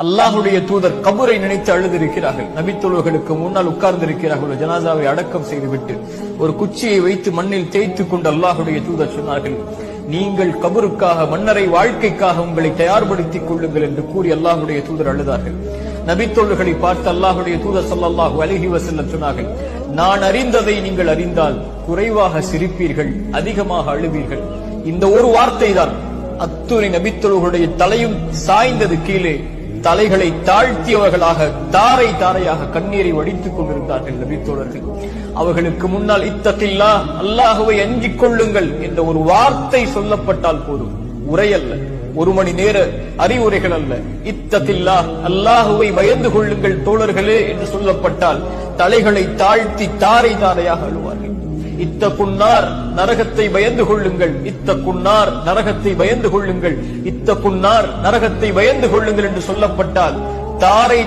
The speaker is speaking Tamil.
அல்லாஹுடைய தூதர் கபரை நினைத்து அழுதிருக்கிறார்கள். நபித்தோழர்களுக்கு முன்னால் உட்கார்ந்திருக்கிறார்கள். ஒரு ஜனாசாவை அடக்கம் செய்துவிட்டு ஒரு குச்சியை வைத்து மண்ணில் தேய்த்துக் கொண்டு அல்லாஹுடைய தூதர் சொன்னார்கள், நீங்கள் கபருக்காக மன்னரை வாழ்க்கைக்காக உங்களை தயார்படுத்திக் கொள்ளுங்கள் என்று கூறி அல்லாஹுடைய தூதர் அழுதார்கள். நபித்தோழர்களை பார்த்து அல்லாஹுடைய தூதர் ஸல்லல்லாஹு அலைஹி வஸல்லம் சொன்னார்கள், நான் அறிந்ததை நீங்கள் அறிந்தால் குறைவாக சிரிப்பீர்கள், அதிகமாக அழுவீர்கள். இந்த ஒரு வார்த்தை தான் அத்துணை நபித்தோழர்களுடைய தலையும் சாய்ந்தது கீழே. தலைகளை தாழ்த்தியவர்களாக தாரை தாரையாக கண்ணீரை வடித்துக் கொண்டிருந்தார்கள் நபித்தோழர்கள். அவர்களுக்கு முன்னால் இத்தகில்லா, அல்லாஹுவை அஞ்சிக் கொள்ளுங்கள் என்ற ஒரு வார்த்தை சொல்லப்பட்டால் போதும். உரை அல்ல, ஒரு மணி நேர அறிவுரைகள் அல்ல. இத்தகில்லா, அல்லாஹுவை பயந்து கொள்ளுங்கள் தோழர்களே என்று சொல்லப்பட்டால் தலைகளை தாழ்த்தி தாரை தாரையாக அழுவார்கள். இத்தகுன்னார், நரகத்தை பயந்து கொள்ளுங்கள், இத்தகுன்னார், நரகத்தை பயந்து கொள்ளுங்கள், இத்தகுன்னார், நரகத்தை பயந்து கொள்ளுங்கள் என்று சொல்லப்பட்டால் தாரை